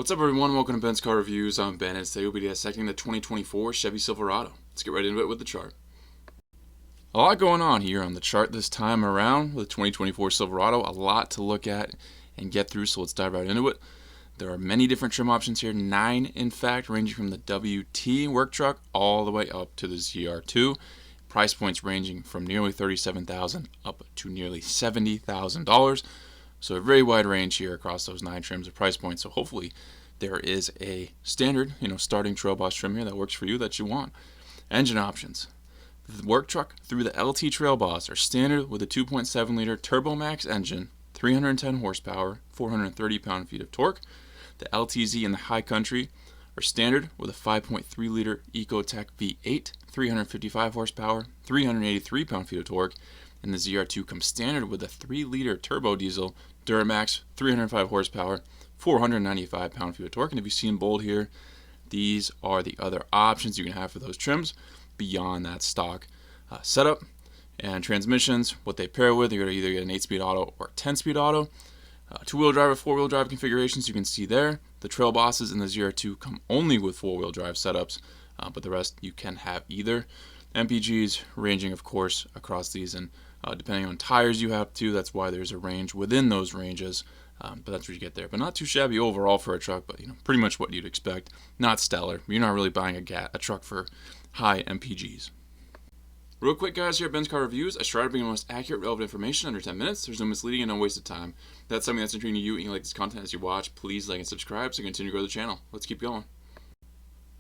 What's up, everyone? Welcome to Ben's Car Reviews. I'm Ben, and today we'll be dissecting the 2024 Chevy Silverado. Let's get right into it with the chart. A lot going on here on the chart this time around with the 2024 Silverado. A lot to look at and get through, so let's dive right into it. There are many different trim options here, 9 in fact, ranging from the WT work truck all the way up to the ZR2. Price points ranging from nearly $37,000 up to nearly $70,000. So a very wide range here across those 9 trims of price points. So hopefully there is a standard, starting Trail Boss trim here that works for you that you want. Engine options. The work truck through the LT Trail Boss are standard with a 2.7 liter Turbo Max engine, 310 horsepower, 430 pound-feet of torque. The LTZ and the High Country are standard with a 5.3 liter Ecotec V8, 355 horsepower, 383 pound-feet of torque. And the ZR2 comes standard with a 3 liter turbo diesel Duramax, 305 horsepower, 495 pound-feet of torque. And if you see in bold here, these are the other options you can have for those trims beyond that stock setup. And transmissions, what they pair with, you're going to either get an 8-speed auto or a 10-speed auto. 2-wheel drive or 4-wheel drive configurations you can see there. The Trail Bosses and the ZR2 come only with 4-wheel drive setups, but the rest you can have either. MPGs ranging, of course, across these, and depending on tires you have too, that's why there's a range within those ranges, but that's what you get there. But not too shabby overall for a truck, but pretty much what you'd expect. Not stellar. You're not really buying a truck for high MPGs. Real quick, guys, here at Ben's Car Reviews, I try to bring the most accurate, relevant information under 10 minutes. There's no misleading and no waste of time. If that's something that's intriguing to you and you like this content as you watch, please like and subscribe so you continue to grow the channel. Let's keep going.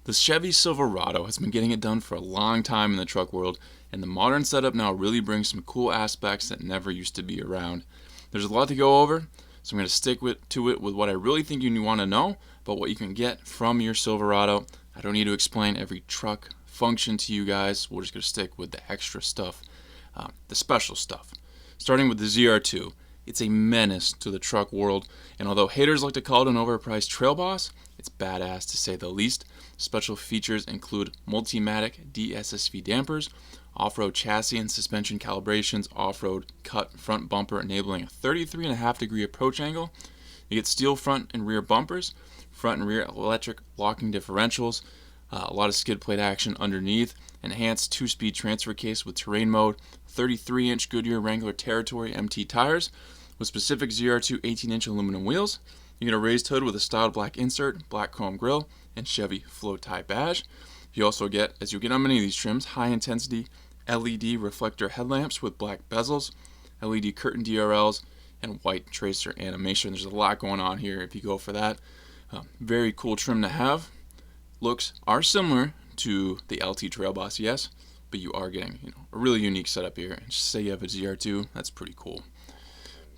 The Chevy Silverado has been getting it done for a long time in the truck world, and the modern setup now really brings some cool aspects that never used to be around. There's a lot to go over, so I'm going to stick to it with what I really think you want to know about what you can get from your Silverado. I don't need to explain every truck function to you guys. We're just going to stick with the extra stuff, the special stuff. Starting with the ZR2. It's a menace to the truck world, and although haters like to call it an overpriced trail boss, it's badass to say the least. Special features include Multimatic DSSV dampers, off-road chassis and suspension calibrations, off-road cut front bumper enabling a 33.5 degree approach angle. You get steel front and rear bumpers, front and rear electric locking differentials, a lot of skid plate action underneath, enhanced 2-speed transfer case with terrain mode, 33-inch Goodyear Wrangler Territory MT tires with specific ZR2 18-inch aluminum wheels. You get a raised hood with a styled black insert, black chrome grille, and Chevy flow tie badge. You also get, as you get on many of these trims, high-intensity LED reflector headlamps with black bezels, LED curtain DRLs, and white tracer animation. There's a lot going on here if you go for that. Very cool trim to have. Looks are similar to the LT Trail Boss, yes, but you are getting a really unique setup here. And just say you have a ZR2, that's pretty cool.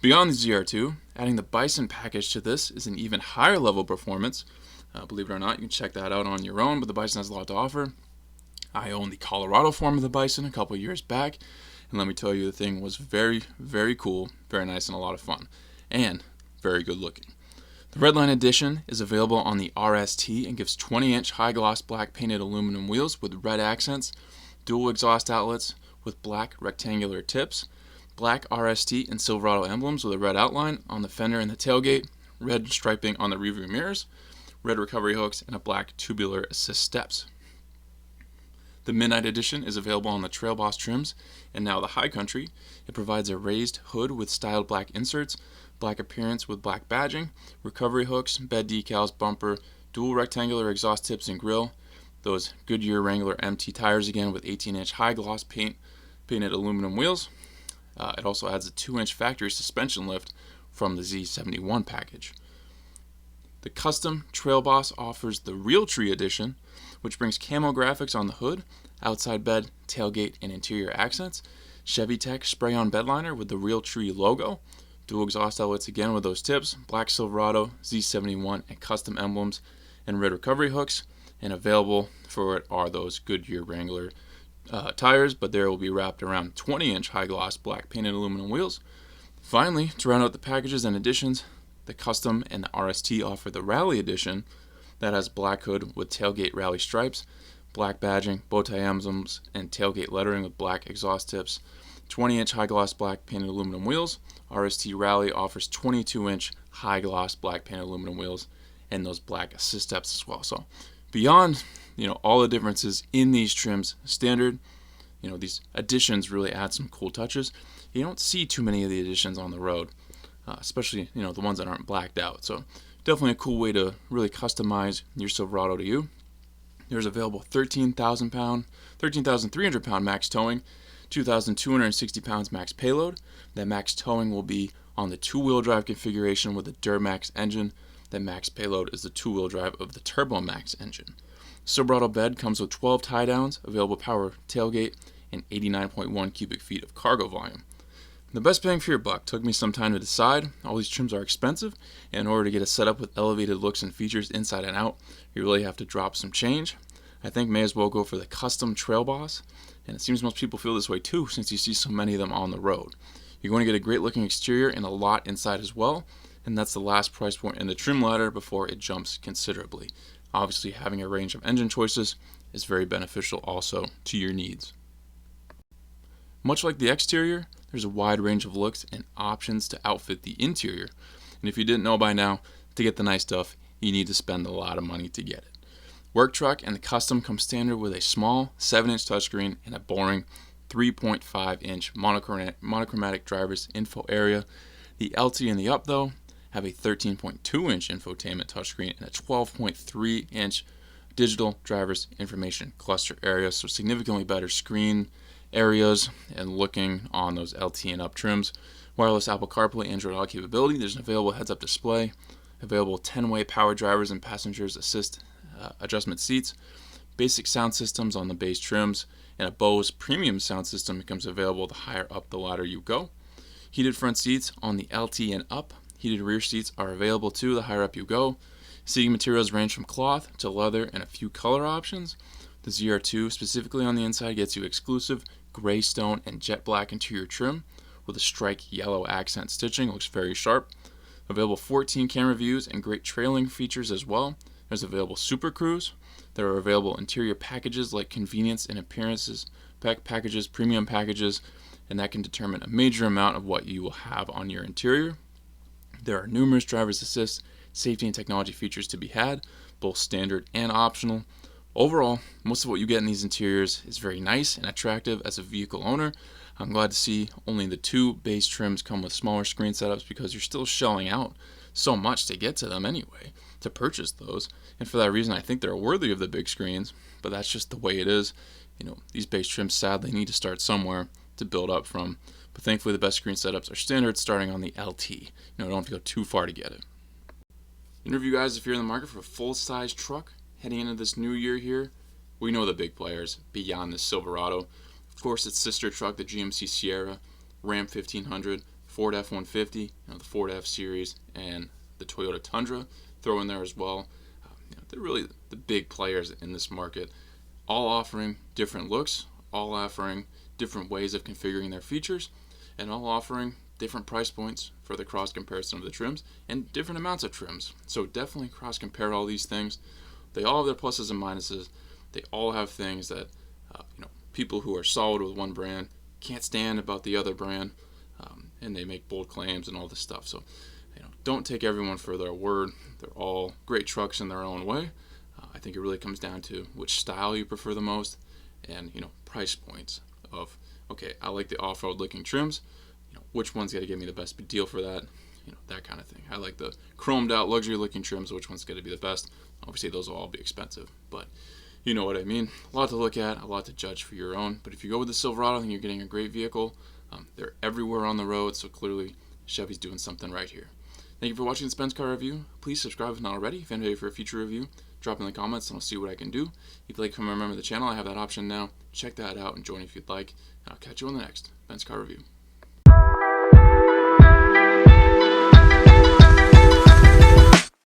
Beyond the ZR2, adding the Bison package to this is an even higher level performance. Believe it or not, you can check that out on your own, but the Bison has a lot to offer. I owned the Colorado form of the Bison a couple years back, and let me tell you, the thing was very, very cool, very nice, and a lot of fun, and very good looking. The Redline Edition is available on the RST and gives 20-inch high-gloss black painted aluminum wheels with red accents, dual exhaust outlets with black rectangular tips, black RST and Silverado emblems with a red outline on the fender and the tailgate, red striping on the rearview mirrors, red recovery hooks, and a black tubular assist steps. The Midnight Edition is available on the Trail Boss trims, and now the High Country. It provides a raised hood with styled black inserts, black appearance with black badging, recovery hooks, bed decals, bumper, dual rectangular exhaust tips and grille, those Goodyear Wrangler MT tires again with 18-inch high-gloss painted aluminum wheels. It also adds a 2-inch factory suspension lift from the Z71 package. The custom Trail Boss offers the Realtree Edition, which brings camo graphics on the hood, outside bed, tailgate, and interior accents, Chevy Tech spray-on bedliner with the Realtree logo, dual exhaust outlets again with those tips, black Silverado, Z71, and custom emblems, and red recovery hooks, and available for it are those Goodyear Wrangler tires, but they will be wrapped around 20-inch high-gloss black painted aluminum wheels. Finally, to round out the packages and additions, the Custom and the RST offer the Rally Edition that has black hood with tailgate rally stripes, black badging, bow tie emblems, and tailgate lettering with black exhaust tips, 20-inch high-gloss black painted aluminum wheels. RST Rally offers 22-inch high-gloss black painted aluminum wheels, and those black assist steps as well. So beyond all the differences in these trims, standard, these additions really add some cool touches. You don't see too many of the additions on the road, especially the ones that aren't blacked out. So definitely a cool way to really customize your Silverado to you. There's available 13,300 pound max towing, 2,260 pounds max payload. That max towing will be on the two-wheel drive configuration with the Duramax engine. That max payload is the two-wheel drive of the Turbomax engine. Silverado bed comes with 12 tie downs, available power tailgate, and 89.1 cubic feet of cargo volume. The best bang for your buck. Took me some time to decide. All these trims are expensive, and in order to get a setup with elevated looks and features inside and out, you really have to drop some change. I think may as well go for the custom Trail Boss, and it seems most people feel this way too since you see so many of them on the road. You're going to get a great looking exterior and a lot inside as well, and that's the last price point in the trim ladder before it jumps considerably. Obviously, having a range of engine choices is very beneficial also to your needs. Much like the exterior, there's a wide range of looks and options to outfit the interior. And if you didn't know by now, to get the nice stuff, you need to spend a lot of money to get it. Work Truck and the Custom come standard with a small 7-inch touchscreen and a boring 3.5-inch monochromatic driver's info area. The LT and the Up, though, have a 13.2-inch infotainment touchscreen and a 12.3-inch digital driver's information cluster area, so significantly better screen areas and looking on those LT and Up trims. Wireless Apple CarPlay, Android Auto capability. There's an available heads-up display, available 10-way power drivers and passengers assist adjustment seats, basic sound systems on the base trims, and a Bose premium sound system becomes available the higher up the ladder you go. Heated front seats on the LT and Up. Heated rear seats are available too the higher up you go. Seating materials range from cloth to leather and a few color options. The ZR2 specifically on the inside gets you exclusive gray stone and jet black interior trim with a strike yellow accent stitching. Looks very sharp. Available 14 camera views and great trailing features as well. There's available Super Cruise. There are available interior packages like convenience and appearances packages, premium packages, and that can determine a major amount of what you will have on your interior. There are numerous driver's assist, safety, and technology features to be had, both standard and optional. Overall, most of what you get in these interiors is very nice and attractive as a vehicle owner. I'm glad to see only the two base trims come with smaller screen setups because you're still shelling out so much to get to them anyway, to purchase those. And for that reason, I think they're worthy of the big screens, but that's just the way it is. These base trims sadly need to start somewhere to build up from. But thankfully, the best screen setups are standard, starting on the LT. Don't have to go too far to get it. Interview guys, if you're in the market for a full-size truck heading into this new year here, we know the big players beyond the Silverado. Of course, its sister truck, the GMC Sierra, Ram 1500, Ford F-150, the Ford F-Series, and the Toyota Tundra throw in there as well. They're really the big players in this market, all offering different looks, all offering different ways of configuring their features, and all offering different price points for the cross comparison of the trims and different amounts of trims. So definitely cross compare all these things. They all have their pluses and minuses. They all have things that people who are solid with one brand can't stand about the other brand, and they make bold claims and all this stuff. So don't take everyone for their word. They're all great trucks in their own way. I think it really comes down to which style you prefer the most, and price points of, okay, I like the off-road looking trims, which one's got to give me the best deal for that, that kind of thing. I like the chromed out luxury looking trims, which one's going to be the best. Obviously those will all be expensive, but you know what I mean. A lot to look at, a lot to judge for your own. But if you go with the Silverado, I think you're getting a great vehicle. They're everywhere on the road, so clearly Chevy's doing something right here. Thank you for watching the Spence Car Review. Please subscribe if not already. If you're ready for a future review, drop in the comments and I'll see what I can do. If you'd like to come and remember the channel, I have that option now. Check that out and join if you'd like. And I'll catch you on the next Spence Car Review.